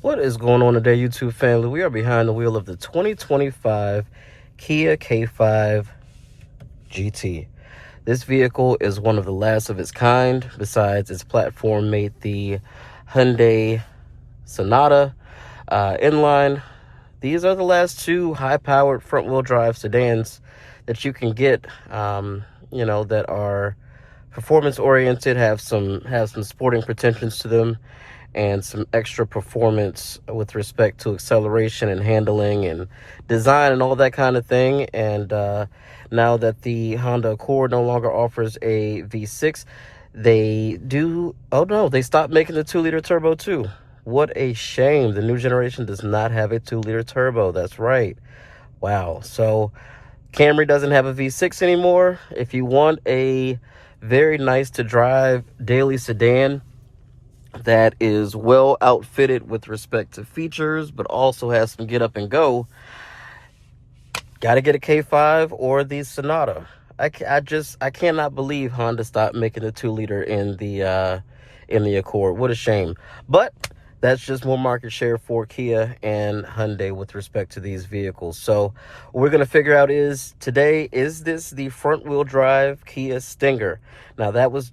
What is going on today, YouTube family? We are behind the wheel of the 2025 Kia K5 GT. This vehicle is one of the last of its kind. Besides its platform mate, the Hyundai Sonata inline. These are the last two high-powered front-wheel drive sedans that you can get. That are performance-oriented, have some sporting pretensions to them, and some extra performance with respect to acceleration and handling and design and all that kind of thing. And now that the Honda Accord no longer offers a V6, they stopped making the 2-liter turbo too. What a shame. The new generation does not have a 2-liter turbo. That's right. Wow. So Camry doesn't have a V6 anymore. If you want a very nice to drive daily sedan that is well outfitted with respect to features, but also has some get up and go, got to get a K5 or the Sonata. I cannot believe Honda stopped making the 2-liter in the Accord. What a shame. But that's just more market share for Kia and Hyundai with respect to these vehicles. So what we're going to figure out is this the front wheel drive Kia Stinger? Now that was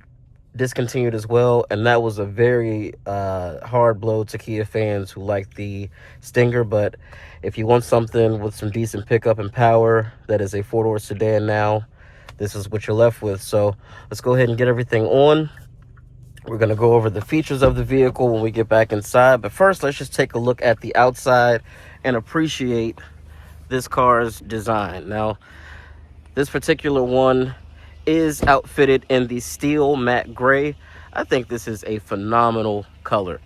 discontinued as well, and that was a very hard blow to Kia fans who like the Stinger. But if you want something with some decent pickup and power that is a four-door sedan now, this is what you're left with. So let's go ahead and get everything on. We're going to go over the features of the vehicle when we get back inside, but first let's just take a look at the outside and appreciate this car's design. Now, this particular one is outfitted in the steel matte gray. I think this is a phenomenal color.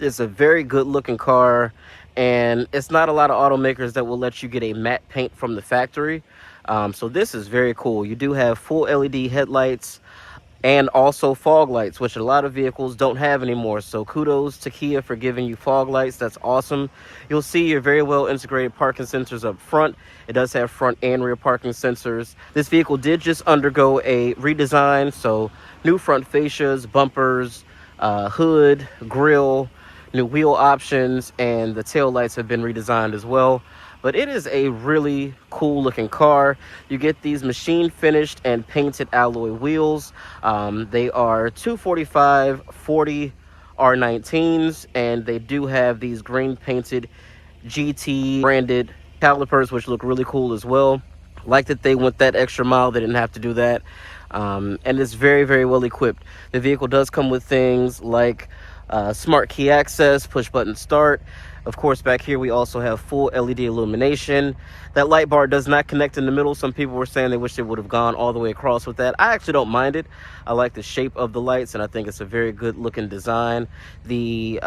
It's a very good looking car, and it's not a lot of automakers that will let you get a matte paint from the factory. So this is very cool. You do have full LED headlights and also fog lights, which a lot of vehicles don't have anymore. So kudos to Kia for giving you fog lights. That's awesome. You'll see your very well integrated parking sensors up front. It does have front and rear parking sensors. This vehicle did just undergo a redesign, so new front fascias, bumpers, hood, grille, new wheel options, and the tail lights have been redesigned as well. But it is a really cool looking car. You get these machine finished and painted alloy wheels. They are 245/40 R19s, and they do have these green painted GT branded calipers, which look really cool as well. Like that they went that extra mile. They didn't have to do that. And it's very, very well equipped. The vehicle does come with things like smart key access, push button start. Of course, back here we also have full LED illumination. That light bar does not connect in the middle. Some people were saying they wish they would have gone all the way across with that. I actually don't mind it. I like the shape of the lights, and I think it's a very good looking design. The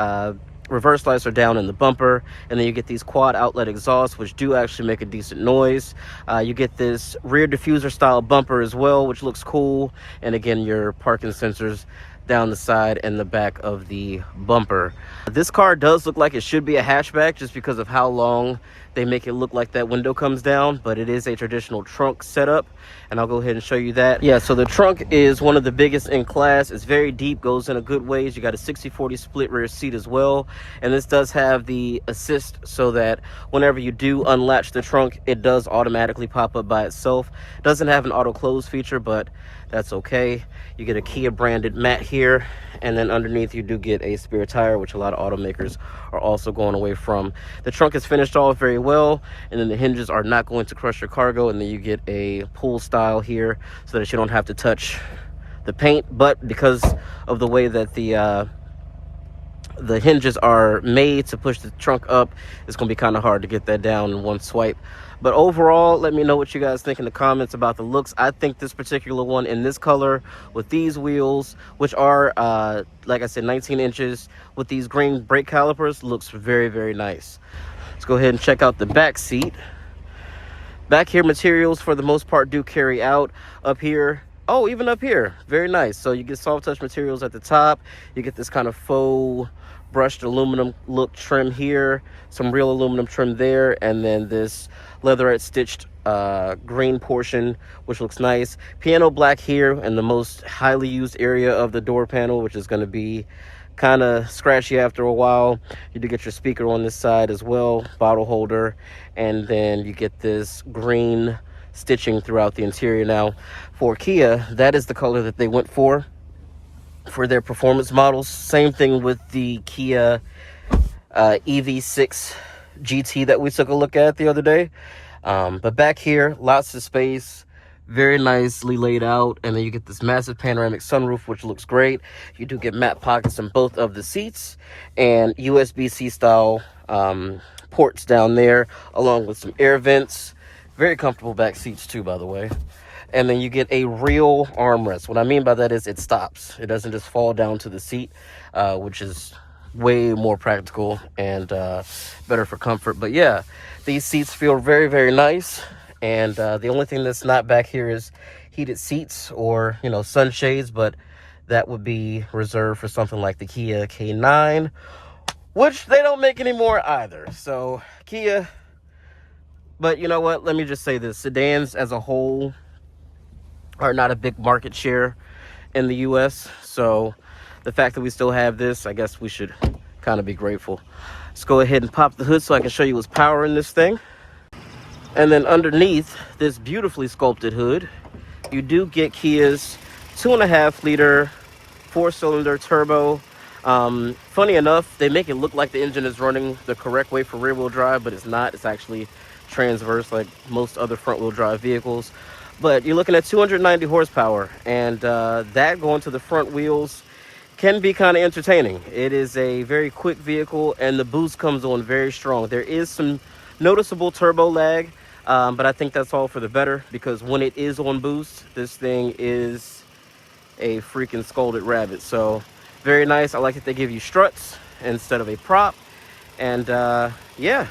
reverse lights are down in the bumper, and then you get these quad outlet exhausts, which do actually make a decent noise. You get this rear diffuser style bumper as well, which looks cool. And again, your parking sensors down the side and the back of the bumper. This car does look like it should be a hatchback just because of how long they make it look like that window comes down, but it is a traditional trunk setup, and I'll go ahead and show you that. Yeah, so the trunk is one of the biggest in class. It's very deep, goes in a good ways. You got a 60/40 split rear seat as well, and this does have the assist so that whenever you do unlatch the trunk, it does automatically pop up by itself. Doesn't have an auto close feature, but that's okay. You get a Kia branded mat here, and then underneath you do get a spare tire, which a lot of automakers are also going away from. The trunk is finished off very well, and then the hinges are not going to crush your cargo, and then you get a pull style here so that you don't have to touch the paint. But because of the way that the hinges are made to push the trunk up, it's going to be kind of hard to get that down in one swipe. But overall, let me know what you guys think in the comments about the looks. I think this particular one in this color with these wheels, which are like I said, 19 inches with these green brake calipers, looks very, very nice. Let's go ahead and check out the back seat. Back here, materials for the most part do carry out. Up here, oh, even up here, very nice. So you get soft touch materials at the top. You get this kind of faux brushed aluminum look trim here, some real aluminum trim there, and then this leatherette stitched green portion, which looks nice. Piano black here in the most highly used area of the door panel, which is going to be kind of scratchy after a while. You do get your speaker on this side as well, bottle holder, and then you get this green stitching throughout the interior. Now, for Kia, that is the color that they went for their performance models. Same thing with the Kia EV6 GT that we took a look at the other day. But back here, lots of space, very nicely laid out, and then you get this massive panoramic sunroof, which looks great. You do get matte pockets in both of the seats, and USB-C style ports down there, along with some air vents. Very comfortable back seats too, by the way. And then you get a real armrest. What I mean by that is it stops. It doesn't just fall down to the seat, which is way more practical and better for comfort. But yeah, these seats feel very, very nice. And the only thing that's not back here is heated seats or, you know, sunshades, but that would be reserved for something like the Kia K9, which they don't make anymore either. So Kia, but you know what? Let me just say this. Sedans as a whole are not a big market share in the US. So the fact that we still have this, I guess we should kind of be grateful. Let's go ahead and pop the hood so I can show you what's powering this thing. And then underneath this beautifully sculpted hood, you do get Kia's 2.5 liter 4-cylinder turbo. Funny enough, they make it look like the engine is running the correct way for rear wheel drive, but it's not. It's actually transverse like most other front wheel drive vehicles. But you're looking at 290 horsepower, and that going to the front wheels can be kind of entertaining. It is a very quick vehicle, and the boost comes on very strong. There is some noticeable turbo lag, but I think that's all for the better, because when it is on boost, this thing is a freaking scolded rabbit. So very nice. I like that they give you struts instead of a prop. And yeah,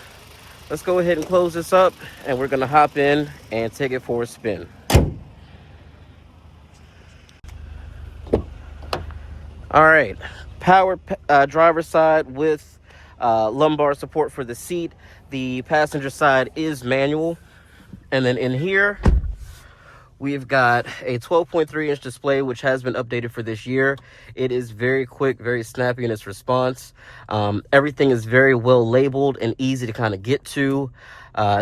let's go ahead and close this up, and we're gonna hop in and take it for a spin. All right, power driver's side with lumbar support for the seat. The passenger side is manual. And then in here, we've got a 12.3-inch display, which has been updated for this year. It is very quick, very snappy in its response. Everything is very well labeled and easy to kind of get to.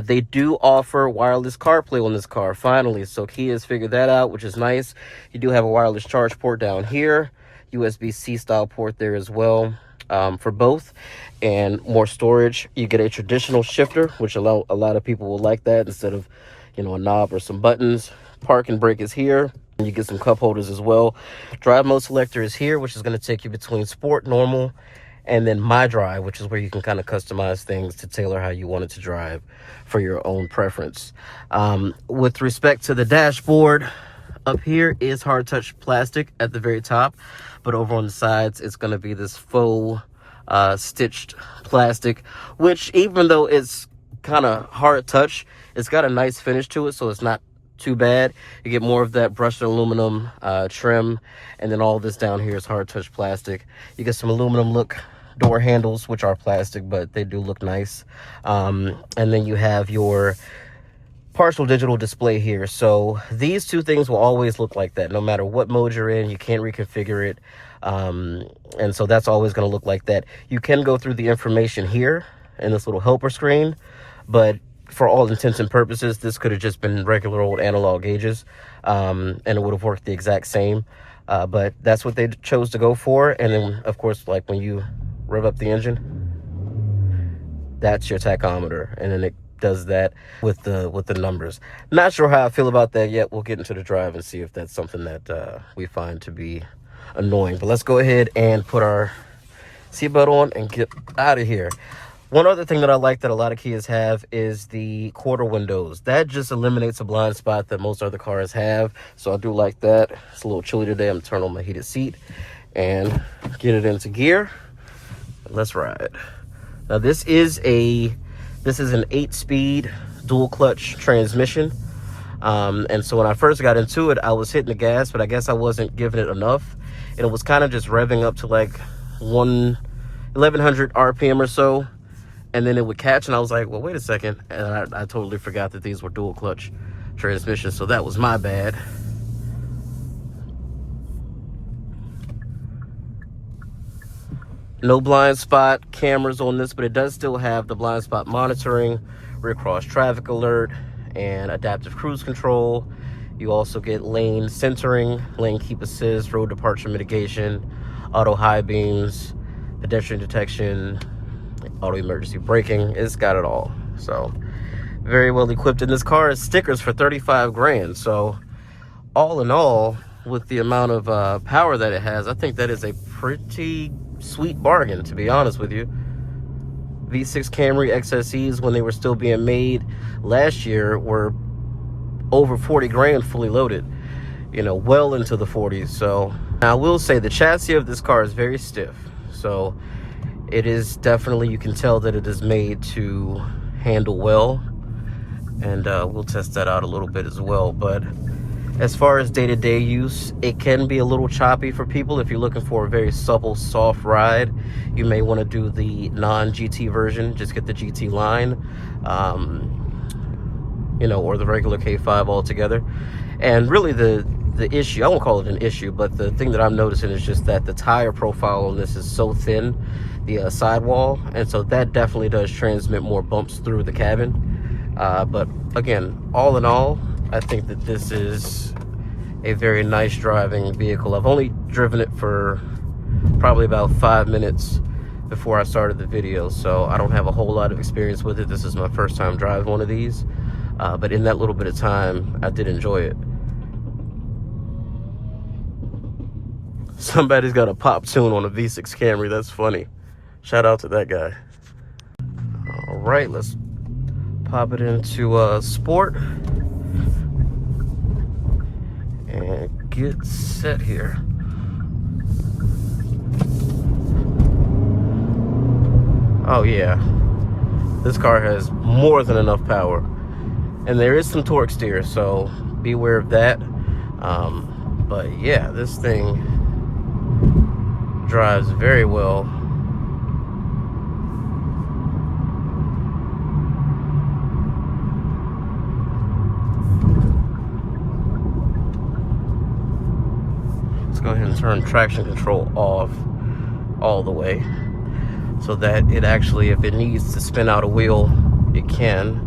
They do offer wireless CarPlay on this car, finally. So Kia has figured that out, which is nice. You do have a wireless charge port down here. USB-C style port there as well for both, and more storage. You get a traditional shifter, which a lot of people will like that, instead of, you know, a knob or some buttons. Park and brake is here, and you get some cup holders as well. Drive mode selector is here, which is going to take you between sport, normal, and then my drive, which is where you can kind of customize things to tailor how you want it to drive for your own preference. With respect to the dashboard, up here is hard touch plastic at the very top, but over on the sides it's going to be this faux stitched plastic, which, even though it's kind of hard touch, it's got a nice finish to it, so it's not too bad. You get more of that brushed aluminum trim, and then all this down here is hard touch plastic. You get some aluminum look door handles, which are plastic, but they do look nice. And then you have your partial digital display here. So these two things will always look like that, no matter what mode you're in. You can't reconfigure it, and so that's always going to look like that. You can go through the information here in this little helper screen, but for all intents and purposes, this could have just been regular old analog gauges, and it would have worked the exact same. But that's what they chose to go for. And then, of course, like when you rev up the engine, that's your tachometer, and then it does that with the numbers. Not sure how I feel about that yet. We'll get into the drive and see if that's something that we find to be annoying. But let's go ahead and put our seatbelt on and get out of here. One other thing that I like that a lot of Kias have is the quarter windows. That just eliminates a blind spot that most other cars have. So I do like that. It's a little chilly today. I'm turning on my heated seat and get it into gear. Let's ride. Now this is an 8-speed dual clutch transmission. And so when I first got into it, I was hitting the gas, but I guess I wasn't giving it enough. And it was kind of just revving up to like 1100 RPM or so. And then it would catch, and I was like, well, wait a second. And I totally forgot that these were dual clutch transmissions, so that was my bad. No blind spot cameras on this, but it does still have the blind spot monitoring, rear cross traffic alert, and adaptive cruise control. You also get lane centering, lane keep assist, road departure mitigation, auto high beams, pedestrian detection, auto emergency braking. It's got it all. So very well equipped. And this car is stickers for 35 grand. So all in all, with the amount of power that it has, I think that is a pretty sweet bargain, to be honest with you. V6 Camry XSEs, when they were still being made last year, were over 40 grand fully loaded, you know, well into the 40s. So now I will say the chassis of this car is very stiff. So it is definitely, you can tell that it is made to handle well. And we'll test that out a little bit as well. But as far as day-to-day use, it can be a little choppy for people. If you're looking for a very supple, soft ride, you may want to do the non-GT version. Just get the GT line, you know, or the regular K5 altogether. And really the issue, I won't call it an issue, but the thing that I'm noticing is just that the tire profile on this is so thin, the sidewall, and so that definitely does transmit more bumps through the cabin. But again, all in all, I think that this is a very nice driving vehicle. I've only driven it for probably about 5 minutes before I started the video, so I don't have a whole lot of experience with it. This is my first time driving one of these, but in that little bit of time, I did enjoy it. Somebody's got a pop tune on a V6 Camry. That's funny. Shout out to that guy. All right, let's pop it into sport and get set here. Oh yeah, this car has more than enough power, and there is some torque steer, so be aware of that. But yeah, this thing drives very well. Go ahead and turn traction control off all the way so that it actually, if it needs to spin out a wheel, it can.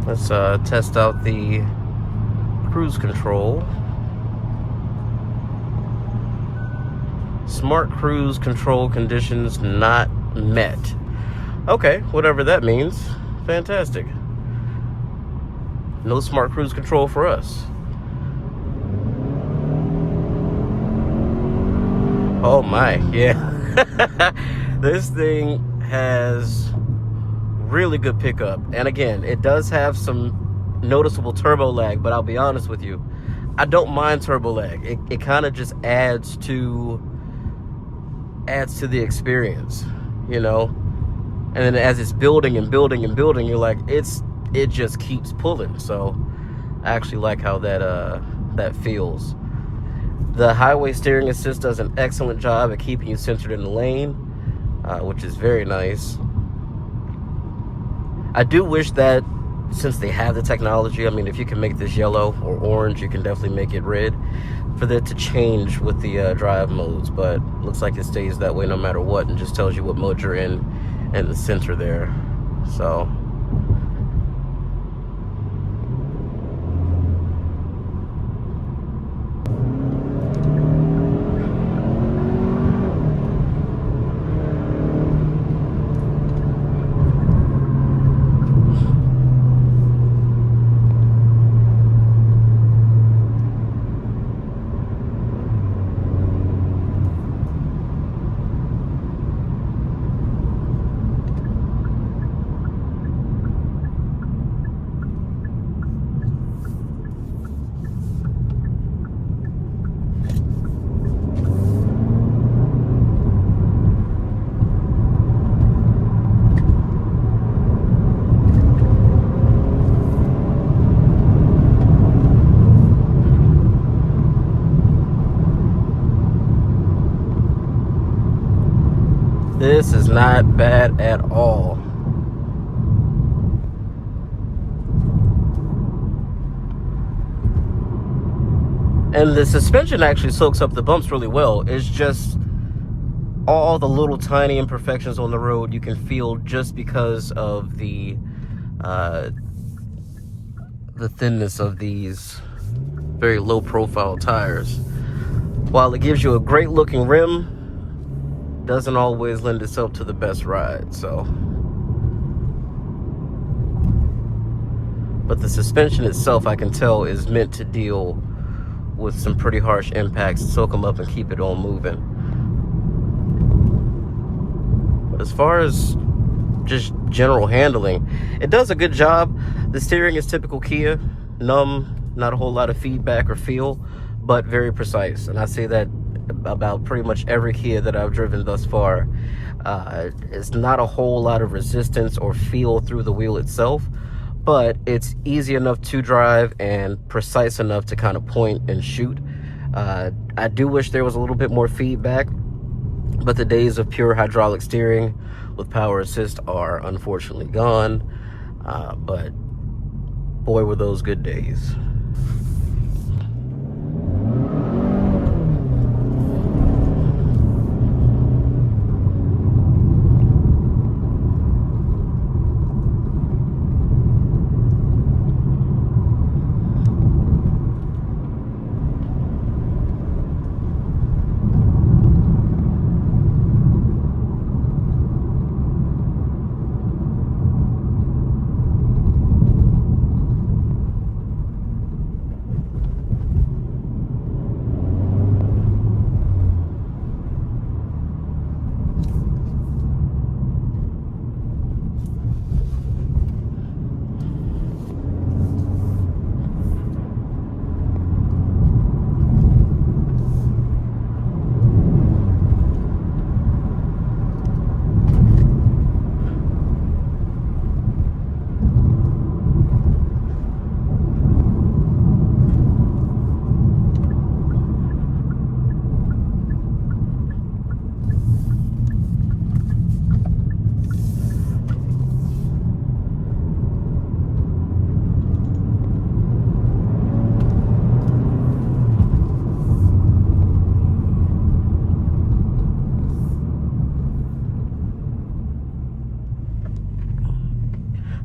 Let's test out the cruise control. Smart cruise control conditions not met. Okay, whatever that means. Fantastic. No smart cruise control for us. Oh my, yeah. This thing has really good pickup, and again, it does have some noticeable turbo lag, but I'll be honest with you, I don't mind turbo lag. It kind of just adds to the experience, you know. And then as it's building and building and building, you're like, it just keeps pulling. So I actually like how that feels. The highway steering assist does an excellent job at keeping you centered in the lane, which is very nice. I do wish that, since they have the technology, I mean, if you can make this yellow or orange, you can definitely make it red, for that to change with the drive modes. But looks like it stays that way no matter what, and just tells you what mode you're in and the center there. So This is not bad at all. And the suspension actually soaks up the bumps really well. It's just all the little tiny imperfections on the road you can feel just because of the thinness of these very low profile tires. While it gives you a great looking rim, doesn't always lend itself to the best ride. So, but the suspension itself, I can tell, is meant to deal with some pretty harsh impacts, soak them up and keep it on moving. But as far as just general handling, it does a good job. The steering is typical Kia, numb, not a whole lot of feedback or feel, but very precise. And I say that about pretty much every Kia that I've driven thus far. It's not a whole lot of resistance or feel through the wheel itself, but it's easy enough to drive and precise enough to kind of point and shoot. I do wish there was a little bit more feedback, but the days of pure hydraulic steering with power assist are unfortunately gone. But boy, were those good days.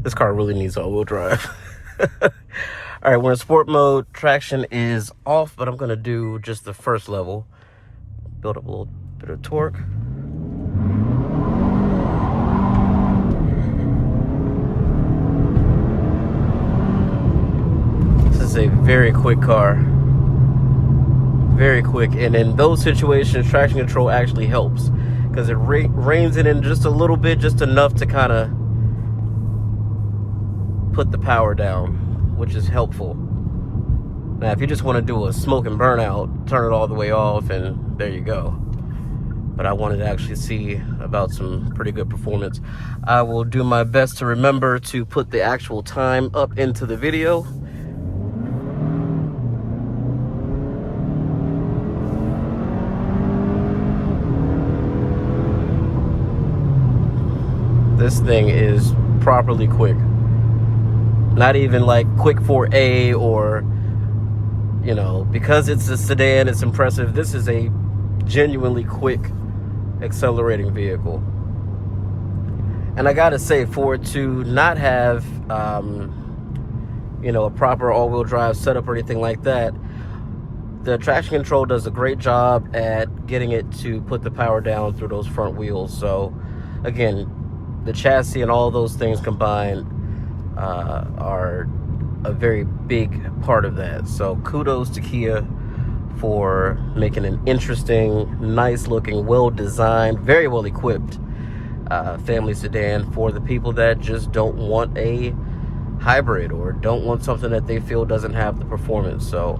This car really needs all-wheel drive. All right, we're in sport mode. Traction is off, but I'm gonna do just the first level. Build up a little bit of torque. This is a very quick car. Very quick, and in those situations, traction control actually helps because it reins it in just a little bit, just enough to kind of put the power down, which is helpful. Now, if you just want to do a smoke and burnout, turn it all the way off and there you go. But I wanted to actually see about some pretty good performance. I will do my best to remember to put the actual time up into the video. This thing is properly quick. Not even like quick for A or, you know, because it's a sedan, it's impressive. This is a genuinely quick accelerating vehicle. And I gotta say, for it to not have, you know, a proper all-wheel drive setup or anything like that, the traction control does a great job at getting it to put the power down through those front wheels. So again, the chassis and all those things combined are a very big part of that. So kudos to Kia for making an interesting, nice looking, well designed, very well equipped family sedan for the people that just don't want a hybrid or don't want something that they feel doesn't have the performance. So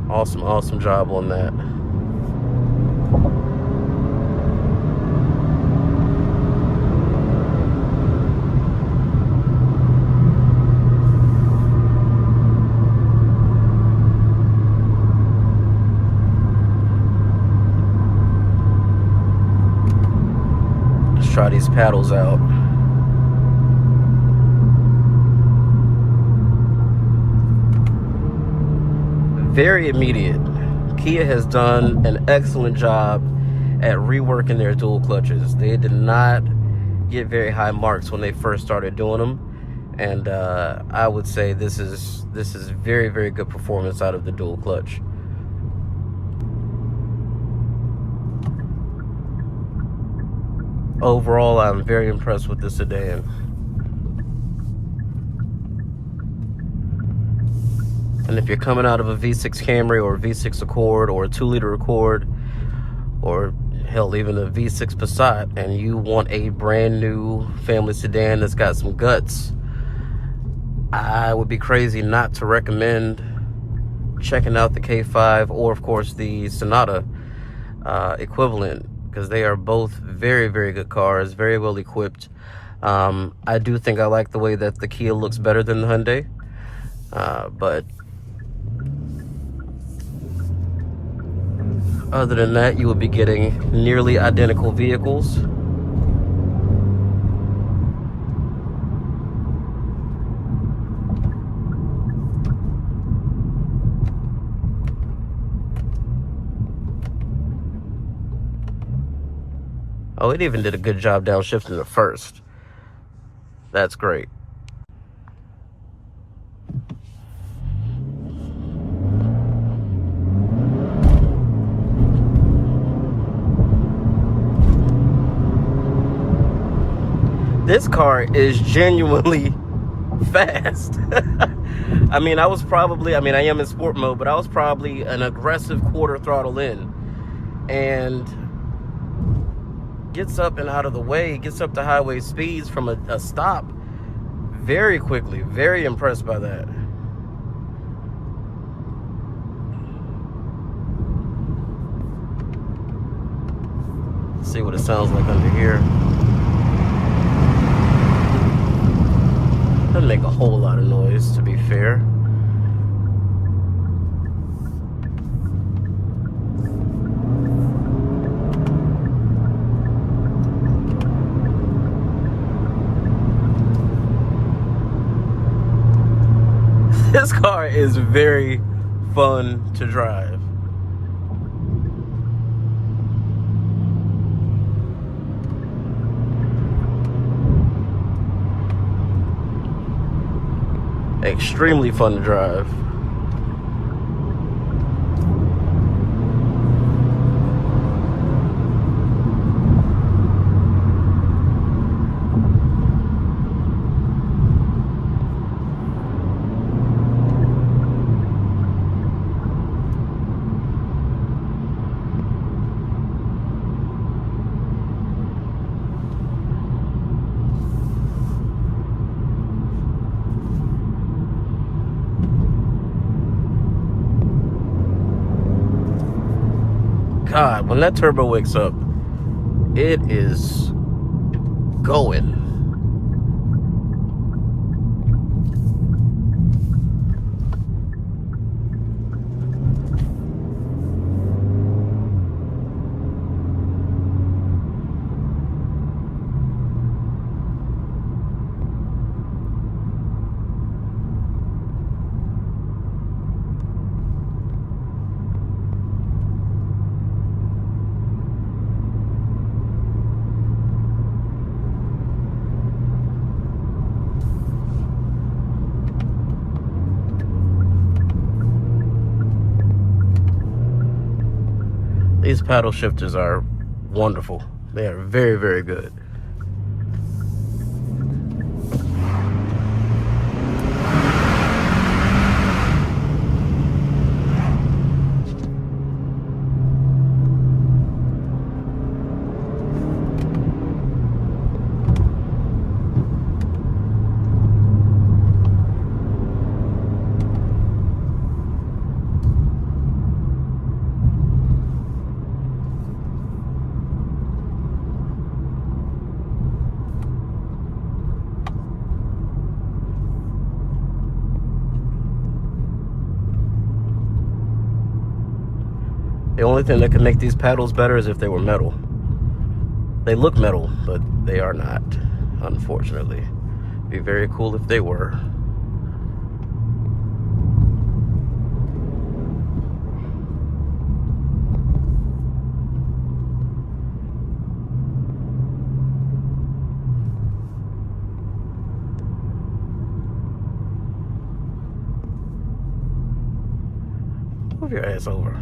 awesome job on that. try these paddles out. Very immediate. Kia has done an excellent job at reworking their dual clutches. They did not get very high marks when they first started doing them, and I would say this is very, very good performance out of the dual clutch. Overall, I'm very impressed with the sedan. And if you're coming out of a V6 Camry or a V6 Accord or a 2-liter Accord, or hell, even a V6 Passat, and you want a brand new family sedan that's got some guts, I would be crazy not to recommend checking out the K5 or, of course, the Sonata equivalent, because they are both very, very good cars, very well equipped. I do think I like the way that the Kia looks better than the Hyundai, but other than that, you will be getting nearly identical vehicles. Oh, it even did a good job downshifting the first. That's great. This car is genuinely fast. I mean, I am in sport mode, but I was probably an aggressive quarter throttle in, and gets up and out of the way, gets up to highway speeds from a stop very quickly. Very impressed by that. Let's see what it sounds like under here. Doesn't make a whole lot of noise, to be fair. This car is very fun to drive. Extremely fun to drive. God, when that turbo wakes up, it is going. These paddle shifters are wonderful. They are very, very good. The only thing that could make these paddles better is if they were metal. They look metal, but they are not, unfortunately. Be very cool if they were. Move your ass over.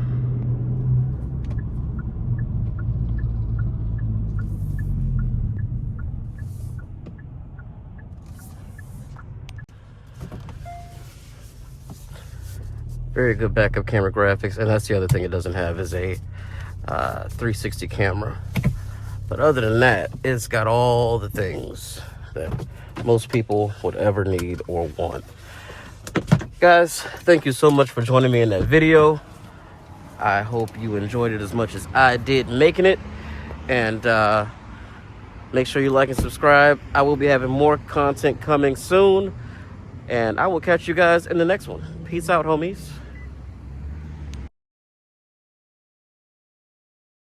Very good backup camera graphics, and that's the other thing it doesn't have is a 360 camera. But other than that, it's got all the things that most people would ever need or want. Guys, thank you so much for joining me in that video. I hope you enjoyed it as much as I did making it. And make sure you like and subscribe. I will be having more content coming soon. And I will catch you guys in the next one. Peace out, homies.